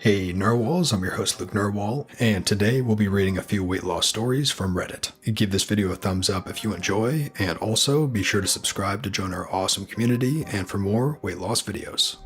Hey Narwhals, I'm your host Luke Narwhal, and today we'll be reading a few weight loss stories from Reddit. Give this video a thumbs up if you enjoy, and also be sure to subscribe to join our awesome community and for more weight loss videos.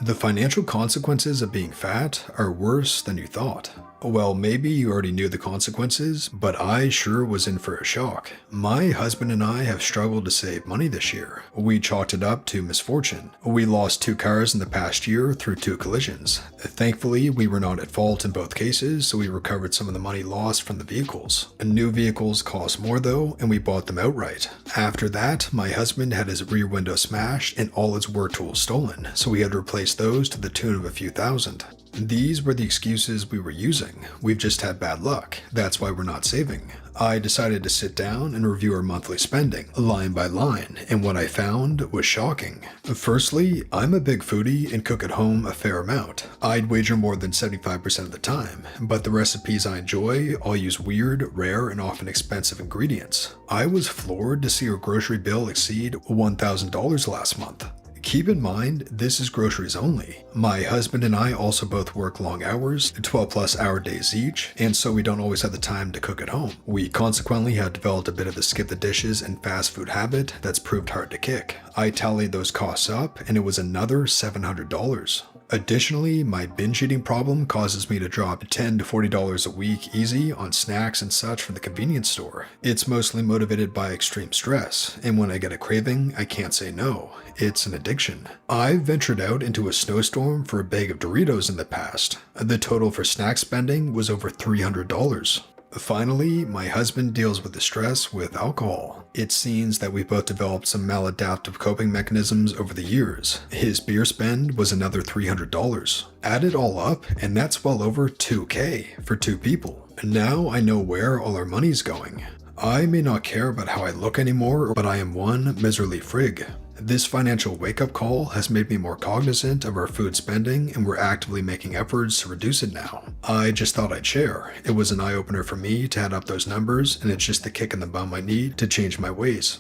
The financial consequences of being fat are worse than you thought. Well, maybe you already knew the consequences, but I sure was in for a shock. My husband and I have struggled to save money this year. We chalked it up to misfortune. We lost 2 cars in the past year through 2 collisions. Thankfully, we were not at fault in both cases, so we recovered some of the money lost from the vehicles. New vehicles cost more though, and we bought them outright. After that, my husband had his rear window smashed and all his work tools stolen, so we had to replace those to the tune of a few thousand. These were the excuses we were using. We've just had bad luck. That's why we're not saving. I decided to sit down and review our monthly spending, line by line, and what I found was shocking. Firstly, I'm a big foodie and cook at home a fair amount. I'd wager more than 75% of the time, but the recipes I enjoy all use weird, rare, and often expensive ingredients. I was floored to see our grocery bill exceed $1,000 last month. Keep in mind, this is groceries only. My husband and I also both work long hours, 12+ hour days each, and so we don't always have the time to cook at home. We consequently have developed a bit of a skip the dishes and fast food habit that's proved hard to kick. I tallied those costs up and it was another $700. Additionally, my binge eating problem causes me to drop $10 to $40 a week easy on snacks and such from the convenience store. It's mostly motivated by extreme stress, and when I get a craving, I can't say no. It's an addiction. I've ventured out into a snowstorm for a bag of Doritos in the past. The total for snack spending was over $300. Finally, my husband deals with the stress with alcohol. It seems that we both developed some maladaptive coping mechanisms over the years. His beer spend was another $300. Add it all up, and that's well over $2,000 for 2 people. Now I know where all our money's going. I may not care about how I look anymore, but I am one miserly frig. This financial wake-up call has made me more cognizant of our food spending, and we're actively making efforts to reduce it now. I just thought I'd share. It was an eye-opener for me to add up those numbers, and it's just the kick in the bum I need to change my ways.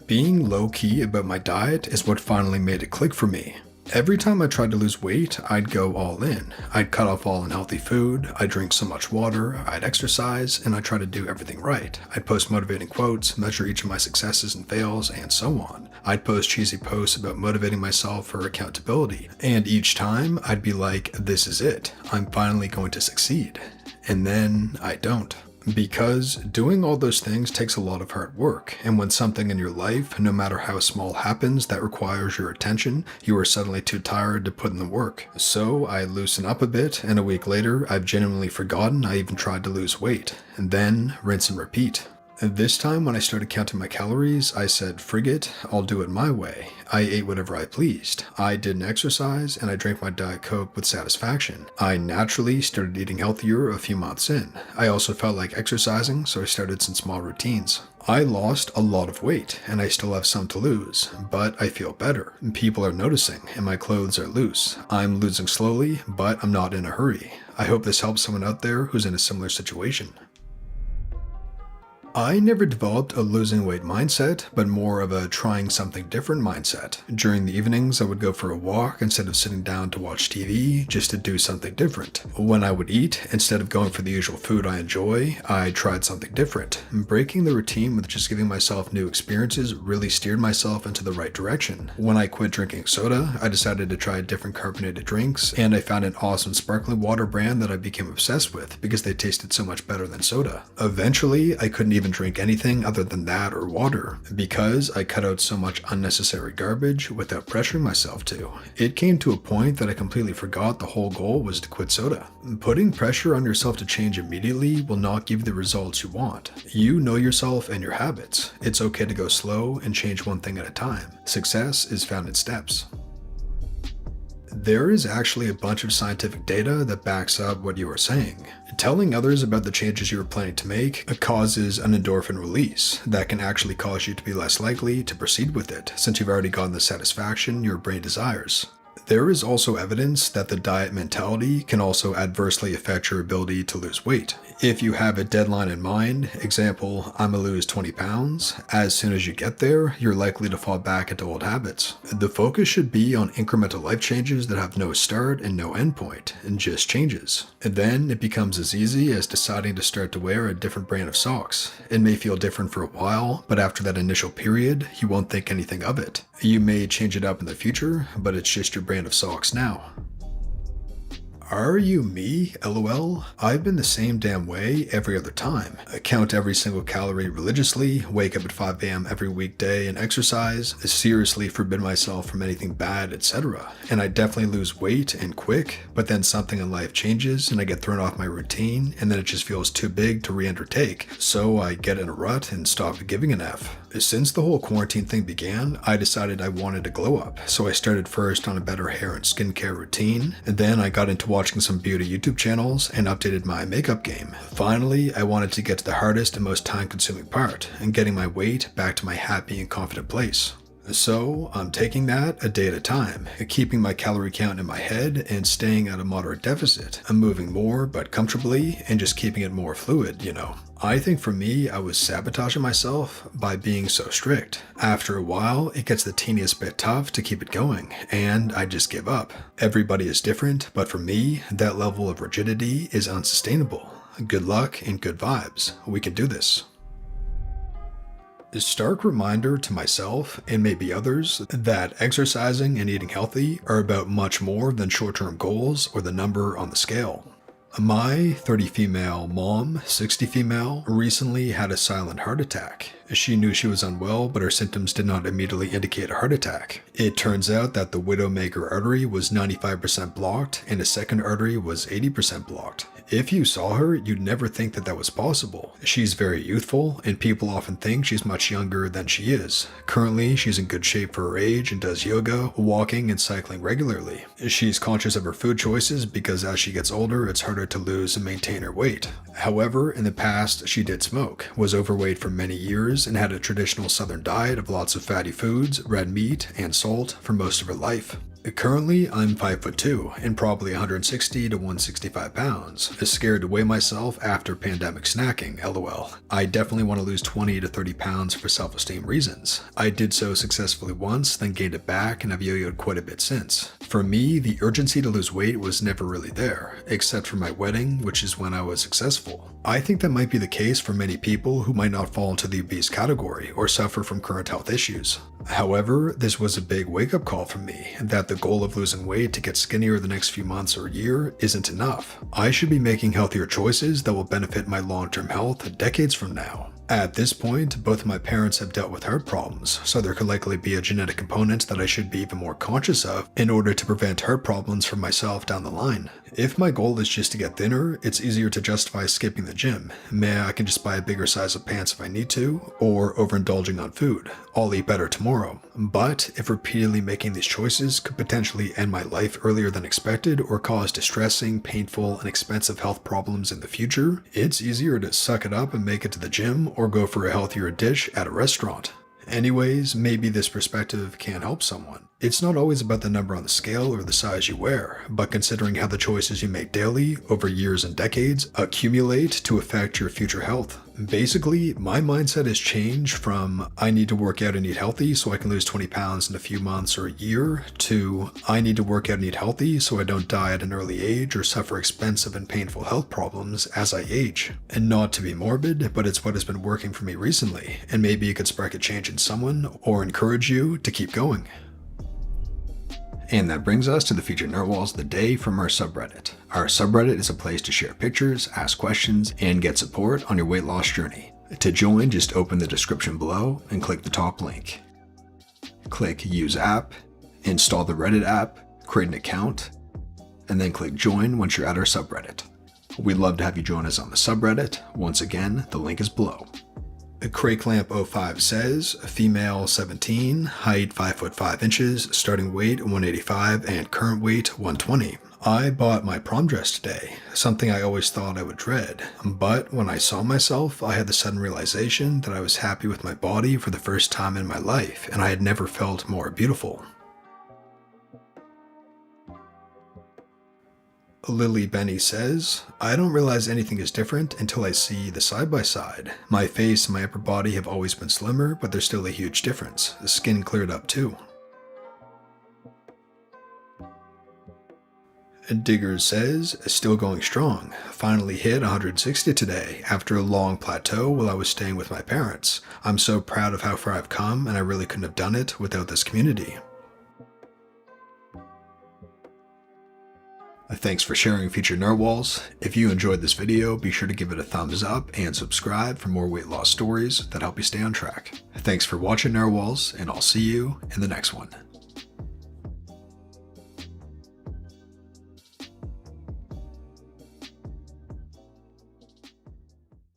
Being low-key about my diet is what finally made it click for me. Every time I tried to lose weight, I'd go all in. I'd cut off all unhealthy food, I'd drink so much water, I'd exercise, and I'd try to do everything right. I'd post motivating quotes, measure each of my successes and fails, and so on. I'd post cheesy posts about motivating myself for accountability. And each time, I'd be like, this is it. I'm finally going to succeed. And then I don't. Because doing all those things takes a lot of hard work, and when something in your life, no matter how small, happens that requires your attention, you are suddenly too tired to put in the work. So I loosen up a bit, and a week later, I've genuinely forgotten I even tried to lose weight, and then rinse and repeat. This time when I started counting my calories, I said, frig it, I'll do it my way. I ate whatever I pleased. I didn't exercise, and I drank my Diet Coke with satisfaction. I naturally started eating healthier a few months in. I also felt like exercising, so I started some small routines. I lost a lot of weight, and I still have some to lose, but I feel better. People are noticing, and my clothes are loose. I'm losing slowly, but I'm not in a hurry. I hope this helps someone out there who's in a similar situation. I never developed a losing weight mindset, but more of a trying something different mindset. During the evenings, I would go for a walk instead of sitting down to watch TV, just to do something different. When I would eat, instead of going for the usual food I enjoy, I tried something different. Breaking the routine with just giving myself new experiences really steered myself into the right direction. When I quit drinking soda, I decided to try different carbonated drinks, and I found an awesome sparkling water brand that I became obsessed with because they tasted so much better than soda. Eventually, I couldn't even drink anything other than that or water because I cut out so much unnecessary garbage without pressuring myself to. It came to a point that I completely forgot the whole goal was to quit soda. Putting pressure on yourself to change immediately will not give you the results you want. You know yourself and your habits. It's okay to go slow and change one thing at a time. Success is found in steps. There is actually a bunch of scientific data that backs up what you are saying. Telling others about the changes you are planning to make causes an endorphin release that can actually cause you to be less likely to proceed with it, since you've already gotten the satisfaction your brain desires. There is also evidence that the diet mentality can also adversely affect your ability to lose weight. If you have a deadline in mind, example, I'm gonna lose 20 pounds, as soon as you get there, you're likely to fall back into old habits. The focus should be on incremental life changes that have no start and no end point, and just changes. And then it becomes as easy as deciding to start to wear a different brand of socks. It may feel different for a while, but after that initial period, you won't think anything of it. You may change it up in the future, but it's just your brand of socks now. Are you me? LOL. I've been the same damn way every other time. I count every single calorie religiously, wake up at 5 a.m. every weekday and exercise, seriously forbid myself from anything bad, etc. And I definitely lose weight and quick, but then something in life changes and I get thrown off my routine and then it just feels too big to re-undertake. So I get in a rut and stop giving an F. Since the whole quarantine thing began, I decided I wanted to glow up, so I started first on a better hair and skincare routine, and then I got into watching some beauty YouTube channels and updated my makeup game. Finally, I wanted to get to the hardest and most time-consuming part, and getting my weight back to my happy and confident place. So I'm taking that a day at a time, keeping my calorie count in my head and staying at a moderate deficit. I'm moving more but comfortably and just keeping it more fluid, you know. I think for me, I was sabotaging myself by being so strict. After a while, it gets the teeniest bit tough to keep it going, and I just give up. Everybody is different, but for me, that level of rigidity is unsustainable. Good luck and good vibes. We can do this. A stark reminder to myself, and maybe others, that exercising and eating healthy are about much more than short-term goals or the number on the scale. My 30 female mom, 60 female, recently had a silent heart attack. She knew she was unwell, but her symptoms did not immediately indicate a heart attack. It turns out that the widowmaker artery was 95% blocked and a second artery was 80% blocked. If you saw her, you'd never think that that was possible. She's very youthful, and people often think she's much younger than she is. Currently, she's in good shape for her age and does yoga, walking, and cycling regularly. She's conscious of her food choices because as she gets older, it's harder to lose and maintain her weight. However, in the past, she did smoke, was overweight for many years, and had a traditional southern diet of lots of fatty foods, red meat, and salt for most of her life. Currently, I'm 5'2" and probably 160 to 165 pounds. Scared to weigh myself after pandemic snacking, lol. I definitely want to lose 20 to 30 pounds for self-esteem reasons. I did so successfully once, then gained it back and have yo-yoed quite a bit since. For me, the urgency to lose weight was never really there, except for my wedding, which is when I was successful. I think that might be the case for many people who might not fall into the obese category or suffer from current health issues. However, this was a big wake-up call for me, that the goal of losing weight to get skinnier the next few months or year isn't enough. I should be making healthier choices that will benefit my long-term health decades from now. At this point, both my parents have dealt with heart problems, so there could likely be a genetic component that I should be even more conscious of in order to prevent heart problems for myself down the line. If my goal is just to get thinner, it's easier to justify skipping the gym. I can just buy a bigger size of pants if I need to, or overindulging on food. I'll eat better tomorrow. But if repeatedly making these choices could potentially end my life earlier than expected or cause distressing, painful, and expensive health problems in the future, it's easier to suck it up and make it to the gym or go for a healthier dish at a restaurant. Anyways, maybe this perspective can help someone. It's not always about the number on the scale or the size you wear, but considering how the choices you make daily, over years and decades, accumulate to affect your future health. Basically, my mindset has changed from I need to work out and eat healthy so I can lose 20 pounds in a few months or a year to I need to work out and eat healthy so I don't die at an early age or suffer expensive and painful health problems as I age. And not to be morbid, but it's what has been working for me recently, and maybe it could spark a change in someone or encourage you to keep going. And that brings us to the featured narwhals of the day from our subreddit. Our subreddit is a place to share pictures, ask questions, and get support on your weight loss journey. To join, just open the description below and click the top link. Click Use App, install the Reddit app, create an account, and then click Join once you're at our subreddit. We'd love to have you join us on the subreddit. Once again, the link is below. CrakeLamp05 says, female 17, height 5'5 inches, starting weight 185 and current weight 120. I bought my prom dress today, something I always thought I would dread, but when I saw myself, I had the sudden realization that I was happy with my body for the first time in my life, and I had never felt more beautiful. Lily Benny says, I don't realize anything is different until I see the side by side. My face and my upper body have always been slimmer, but there's still a huge difference. The skin cleared up too. Diggers says, still going strong. Finally hit 160 today, after a long plateau while I was staying with my parents. I'm so proud of how far I've come, and I really couldn't have done it without this community. Thanks for sharing featured narwhals. If you enjoyed this video, be sure to give it a thumbs up and subscribe for more weight loss stories that help you stay on track. Thanks for watching narwhals, and I'll see you in the next one.